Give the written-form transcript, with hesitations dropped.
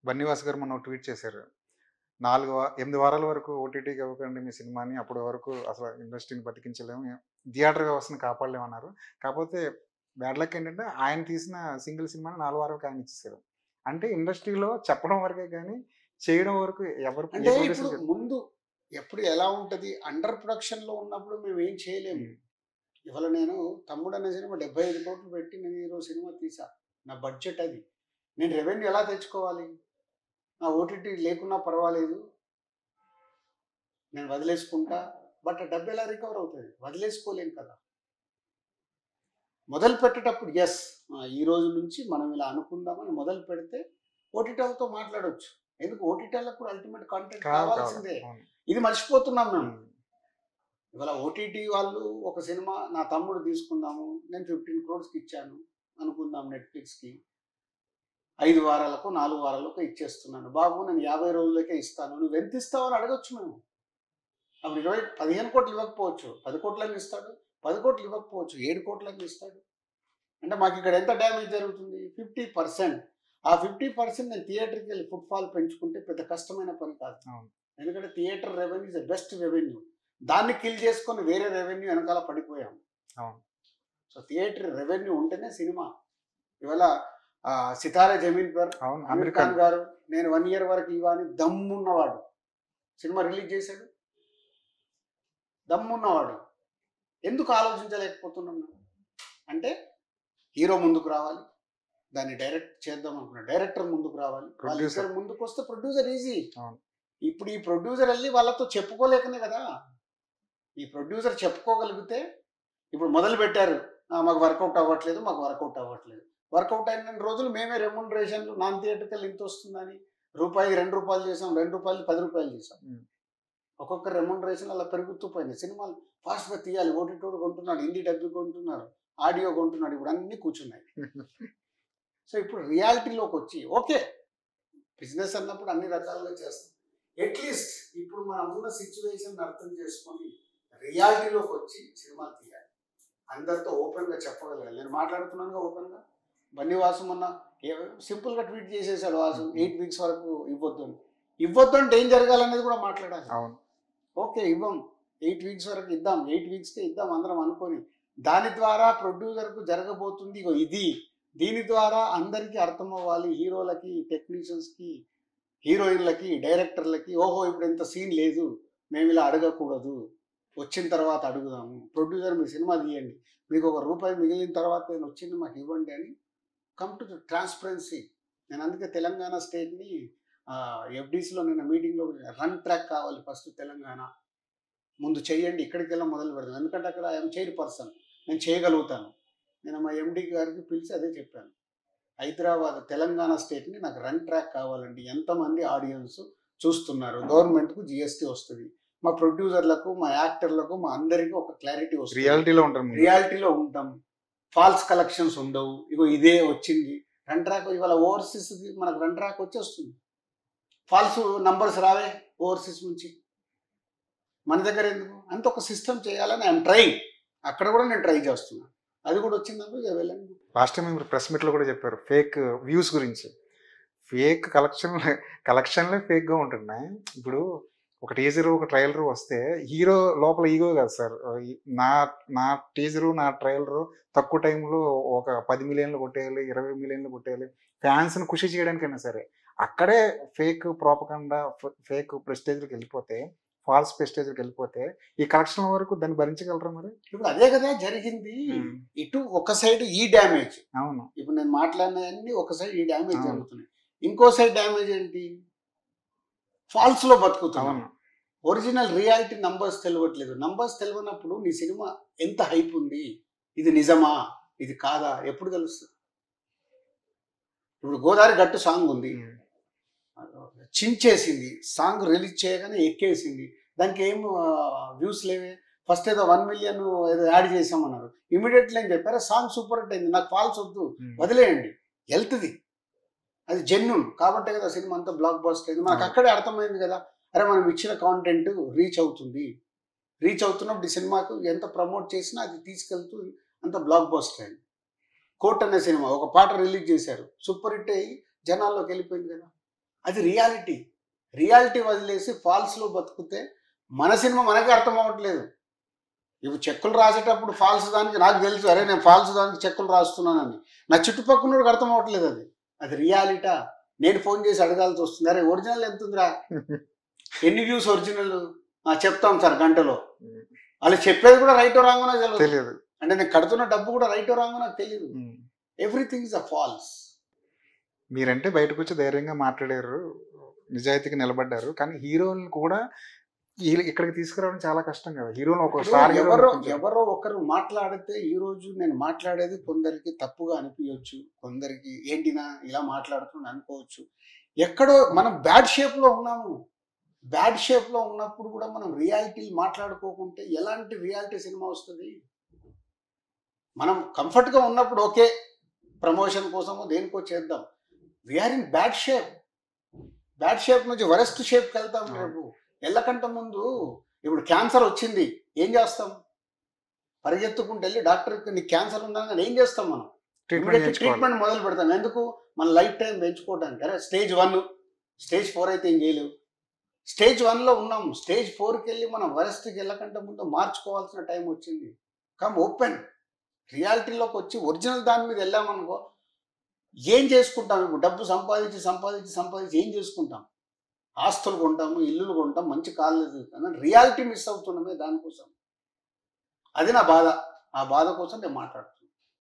బన్నీవాస్ గారు మొన్న ఒక ట్వీట్ చేశారు. 8 వారాల వరకు ఓటీటీకి ఇవ్వకండి మీ సినిమాని. అప్పటి వరకు అసలు ఇండస్ట్రీని బతికించలేము. థియేటర్ వ్యవస్థను కాపాడలేమన్నారు. కాపోతే బ్యాడ్ లక్ ఏంటంటే ఆయన తీసిన సింగిల్ సినిమాని 4 వారాలకి ఆయన ఇచ్చేసారు. అంటే ఇండస్ట్రీలో చెప్పడం వరకే గానీ, చేయడం వరకు ఎవరు అంటే ఏ ఇప్పుడు ప్రొడ్యూసర్ ముందు ఎప్పుడు ఎలా ఉంటది? అండర్ ప్రొడక్షన్‌లో ఉన్నప్పుడు మేమేం చేయలేము. హ్మ్. ఇవాళ నేను 'తమ్ముడు' అనే సినిమా 75,00,00,000 పెట్టి నేను ఈరోజు సినిమా తీసా. నా బడ్జెట్ అది. నేను రెవెన్యూ ఎలా తెచ్చుకోవాలి? నా ఓటీటీ లేకున్నా పర్వాలేదు. నేను వదిలేసుకుంటా. బట్ ఆ డబ్బు ఎలా రికవర్ అవుతది? వదిలేసుకోలేం కదా! మొదలుపెట్టేటప్పుడు యెస్. ఈ రోజు నుంచి మనం ఇలా అనుకుందామని మొదలు పెడితే ఓటీటీలతో మాట్లాడొచ్చు. ఎందుకు ఓటీటీలకు కూడా అల్టిమేట్ కంటెంట్ కావాలి. కావాల్సిందే. అవును. ఇది మర్చిపోతున్నాం మేము. హ్మ్. ఇవాళ ఓటీటీ వాళ్ళు ఒక సినిమా నా తమ్ముడు తీసుకుందాము. నేను 15 క్రోర్స్‌కి ఇచ్చాను అనుకుందాం నెట్‌ఫ్లిక్స్‌కి. 5 వారాలకో, 4 వారాలకో ఇచ్చేస్తున్నాను. బాబు నేను 50 రోజులకే ఇస్తాను. నువ్వెంత ఇస్తావని అడగొచ్చు మేము. అప్పుడు 15 కోట్లు ఇవ్వకపోవచ్చు. 10 కోట్లకి ఇస్తాడు. 10 కోట్లు ఇవ్వకపోవచ్చు. 7 కోట్లకి ఇస్తాడు. అంటే మాకిక్కడ ఎంత డ్యామేజ్ జరుగుతుంది? 50%. ఆ 50% నేను థియేటర్‌కెళ్ళి ఫుట్‌ఫాల్ పెంచుకుంటే పెద్ద కష్టమైన పని కాదు. అవును. ఎందుకంటే theatre revenue is the best revenue. దాన్ని కిల్ చేసుకొని వేరే రెవెన్యూ వెనకాల పడిపోయాం. అవును. సో థియేటర్ రెవెన్యూ ఉంటేనే సినిమా. ఇవాళ 'సితారే జమీన్ పర్' అవును. ఆమీర్ ఖాన్ గారు నేను 1 ఇయర్ వరకు ఇవ్వ అని దమ్మున్నవాడు. సినిమా రిలీజ్ చేశాడు. దమ్మున్నవాడు. ఎందుకు ఆలోచించలేకపోతున్నాం మేము? అంటే హీరో ముందుకు రావాలి. దాన్ని డైరెక్ట్ చేద్దాం అనుకున్న డైరెక్టర్ ముందుకు రావాలి. ప్రొడ్యూసర్. వాళ్ళిద్దరు ముందుకొస్తే ప్రొడ్యూసర్ ఈజీ. అవును. ఇప్పుడు ఈ ప్రొడ్యూసర్ వెళ్ళి వాళ్ళతో చెప్పుకోలేకనే కదా! ఈ ప్రొడ్యూసర్ చెప్పుకోగలిగితే ఇప్పుడు మొదలుపెట్టారు. మాకు వర్కౌట్ అవ్వట్లేదు. మాకు వర్కౌట్ అవ్వట్లేదు. వర్కౌట్ అయిన రోజులు మేమే రెమ్యూనరేషన్‌లు నాన్ థియేట్రికల్ ఇంతొస్తుందని రూపాయికి రూ. 2 చేసాం. రూ. 2 రూ. 10 చేసాం. హ్మ్. ఒక్కొక్క రెమ్యూనరేషన్ అలా పెరుగుతూ పోయినాయి. సినిమాలు ఫాస్ట్‌గా తీయాలి. ఓటీటీలు కొంటున్నాడు. హిందీ డబ్బింగ్ కొంటున్నారు. ఆడియో కొంటున్నాడు. ఇప్పుడు అన్నీ కూర్చున్నాయి. సో ఇప్పుడు రియాలిటీలోకొచ్చి ఓకే. బిజినెస్ అన్నప్పుడు అన్ని రకాలుగా చేస్తాం. అట్‌లీస్ట్ ఇప్పుడు మనం ఉన్న సిట్యుయేషన్ అర్థం చేసుకొని రియాలిటీలోకి వచ్చి సినిమా తీయాలి. అందరితో ఓపెన్‌గా చెప్పగలగాలి. నేను మాట్లాడుతున్నానుగా ఓపెన్‌గా. బన్నీవాసు మొన్న సింపుల్‌గా ట్వీట్ చేసేసాడు వాసు 8 వీక్స్ వరకు ఇవ్వొద్దు అని. ఇవ్వొద్దు అంటే ఏం జరగాలనేది కూడా మాట్లాడాలి. అవును. ఓకే. ఇవ్వం. 8 వీక్స్ వరకు ఇద్దాం. 8 వీక్స్‌కే ఇద్దాం అందరం అనుకోని. దాని ద్వారా ప్రొడ్యూసర్‌కు జరగబోతుంది ఇగో ఇది. దీని ద్వారా అందరికీ అర్థమవ్వాలి. హీరోలకి, టెక్నీషియన్స్‌కి, హీరోయిన్‌లకి, డైరెక్టర్‌లకి ఓహో! ఇప్పుడు ఇంత సీన్ లేదు. మేమిలా అడగకూడదు. వచ్చిన తర్వాత అడుగుదాము. ప్రొడ్యూసర్ మీరు సినిమా తీయండి. మీకు ఒక రూపాయి మిగిలిన తర్వాత వచ్చింది మాకు ఇవ్వండి అని కమ్ టు ద ట్రాన్స్‌పరెన్సీ. నేను అందుకే తెలంగాణ స్టేట్‌ని ఎఫ్‌డీసీలో నిన్న మీటింగ్‌లో రన్ ట్రాక్ కావాలి ఫస్ట్ తెలంగాణ. ముందు చెయ్యండి. ఇక్కడికెళ్ళి మొదలు పెడదాం. ఎందుకంటే అక్కడ ఐయామ్ చైర్ పర్సన్. నేను చేయగలుగుతాను. నేను మా ఎండీ గారికి పిలిచి అదే చెప్పాను. హైదరాబాద్, తెలంగాణ స్టేట్‌ని నాకు రన్ ట్రాక్ కావాలండి. ఎంతమంది ఆడియన్స్ చూస్తున్నారు. గవర్నమెంట్‌కు జీఎస్టీ వస్తది. మా ప్రొడ్యూసర్‌లకు, మా యాక్టర్‌లకు, మా అందరికి ఒక క్లారిటీ వస్తది. రియాలిటీలో ఉంటారు ముందు. రియాలిటీలో ఉంటాం. ఫాల్స్ కలెక్షన్స్ ఉండవు. ఇగో ఇదే వచ్చింది. రన్ ట్రాక్ ఇవాళ ఓవర్‌సీస్‌ది మనకు రన్ ట్రాక్ వచ్చేస్తుంది. ఫాల్స్ నంబర్స్ రావే ఓవర్‌సీస్ నుంచి. మన దగ్గర ఎందుకు? అంత ఒక సిస్టమ్ చేయాలని ఐయామ్ ట్రైయింగ్. అక్కడ కూడా నేను ట్రై చేస్తున్నా. అది కూడా వచ్చిందనుకో ఇక వెళ్ళండి. లాస్ట్ టైమ్ మీరు ప్రెస్ మీట్‌లో కూడా చెప్పారు. ఫేక్ వ్యూస్ గురించి. ఫేక్ కలెక్షన్‌లే ఫేక్‌గా ఉంటున్నాయి. ఇప్పుడు ఒక టీజరు, ఒక ట్రైలరు వస్తే హీరో లోపల ఈగో కాదు సార్. నా నా టీజరు, నా ట్రైలరు తక్కువ టైంలో ఒక 10,000,000 కొట్టేయాలి, 20,000,000 కొట్టేయాలి. ఫ్యాన్స్‌ని ఖుషి చేయడానికైనా సరే. అక్కడే ఫేక్ ప్రొపగండా, ఫేక్ ప్రెస్టేజ్‌లకెళ్ళిపోతే, ఫాల్స్ ప్రెస్టేజ్‌లకెళ్ళిపోతే ఈ కలెక్షన్‌ల వరకు దాన్ని భరించగలరా మరి? ఇప్పుడు అదే కదా జరిగింది. హ్మ్. ఇటు ఒక సైడ్ ఈ డ్యామేజ్. అవును. ఇప్పుడు నేను మాట్లాడినయన్నీ ఒక సైడ్ ఈ డ్యామేజ్ అవును. జరుగుతున్నాయి. ఇంకో సైడ్ డ్యామేజ్ ఏంటి? ఫాల్స్‌లో బతుకుతున్నాం. అవును. ఒరిజినల్ రియాలిటీ నంబర్స్ తెలవట్లేదు. నంబర్స్ తెలవనప్పుడు నీ సినిమా ఎంత హైప్ ఉంది? ఇది నిజమా? ఇది కాదా? ఎప్పుడు తెలుస్తది? ఇప్పుడు 'గోదారి గట్టు' సాంగ్ ఉంది. హ్మ్. చించేసింది. సాంగ్ రిలీజ్ చేయగానే ఎక్కేసింది. దానికి ఏం వ్యూస్ లేవే. ఫస్ట్ ఏదో 1,000,000 ఏదో యాడ్ చేసామన్నారు. ఇమ్మీడియేట్‌లీ ఏం చెప్పారు సాంగ్ సూపర్ హిట్ అయింది. నాకు ఫాల్స్ వద్దు. హ్మ్. వదిలేయండి. ఎళ్తది. అది జెన్యూన్. కాబట్టే కదా సినిమా అంతా బ్లాక్ బస్టర్ అయింది. మనకు అక్కడే అర్థమైంది కదా! అరే మనం ఇచ్చిన కాంటెంట్ రీచ్ అవుతుంది. రీచ్ అవుతున్నప్పుడు ఈ సినిమాకు ఎంత ప్రమోట్ చేసినా అది తీసుకెళ్తూ అంత బ్లాక్ బస్టర్ అయింది. 'కోర్ట్' అనే సినిమా ఒక పాట రిలీజ్ చేశారు. సూపర్ హిట్ అయ్యి జనాల్లోకి వెళ్ళిపోయింది కదా! అది రియాలిటీ. రియాలిటీ వదిలేసి ఫాల్స్లో బతుకుతే మన సినిమా మనకే అర్థం అవ్వట్లేదు. ఇప్పుడు చెక్కులు రాసేటప్పుడు ఫాల్స్ దానికి నాకు తెలుసు, అరే నేను ఫాల్స్ దానికి చెక్కులు రాస్తున్నానని. నా చుట్టుపక్కల అర్థం అవ్వట్లేదు. అది రియాలిటా? నేను ఫోన్ చేసి అడగాల్సి వస్తుంది, అరే ఒరిజినల్ ఎంత ఉందిరా, ఎన్ని వ్యూస్ ఒరిజినల్, చెప్తాం సార్ గంటలో. వాళ్ళు చెప్పేది కూడా రైటో రాంగో నాకు తెలియదు. అంటే నేను కడుతున్న డబ్బు కూడా రైటో రాంగో నాకు తెలియదు. Everything is a false. మీరంటే బయటకు వచ్చి ధైర్యంగా మాట్లాడారు, నిజాయితీగా నిలబడ్డారు. కానీ హీరోలను కూడా ఇక్కడికి తీసుకురావడం చాలా కష్టం కదా. హీరోలు ఒక స్టార్ ఎవరో ఒకరు మాట్లాడితే, ఈ రోజు నేను మాట్లాడేది కొందరికి తప్పుగా అనిపించవచ్చు, కొందరికి ఏంటినా ఇలా మాట్లాడుతున్నా అనుకోవచ్చు. ఎక్కడో మనం బ్యాడ్ షేప్ లో ఉన్నాము. బ్యాడ్ షేప్ లో ఉన్నప్పుడు కూడా మనం రియాలిటీ మాట్లాడుకోకుంటే ఎలాంటి రియాలిటీ సినిమా వస్తుంది? మనం కంఫర్ట్ గా ఉన్నప్పుడు ఓకే, ప్రమోషన్ కోసమో దేనికో చేద్దాం. We're in bad shape. Bad shape నుంచి వరెస్ట్ షేప్కి వెళ్తాం. రేపు ఎల్లకంటే ముందు ఇప్పుడు క్యాన్సర్ వచ్చింది, ఏం చేస్తాం? పరిగెత్తుకుంటూ వెళ్ళి డాక్టర్కి నీకు క్యాన్సర్ ఉందని ఏం చేస్తాం? మనం ట్రీట్మెంట్ మొదలు పెడతాం. ఎందుకు? మన లైఫ్ టైం పెంచుకోవడానికి. అరే స్టేజ్ 1, స్టేజ్ 4 అయితే ఏం చేయలేవు. స్టేజ్ 1లో ఉన్నాం, స్టేజ్ 4కి వెళ్ళి మనం వరెస్ట్కి వెళ్ళకంటే ముందు మార్చుకోవాల్సిన టైం వచ్చింది. కమ్ ఓపెన్ రియాలిటీలోకి వచ్చి ఒరిజినల్ దాని మీద వెళ్ళామనుకో, ఏం చేసుకుంటాం? ఇప్పుడు డబ్బు సంపాదించి ఏం చేసుకుంటాం? ఆస్తులు కొంటాము, ఇల్లులు కొంటాం, మంచి కాలేజీ. కానీ రియాలిటీ మిస్ అవుతున్నామే దానికోసం. అది నా బాధ. ఆ బాధ కోసం నేను మాట్లాడుతాను.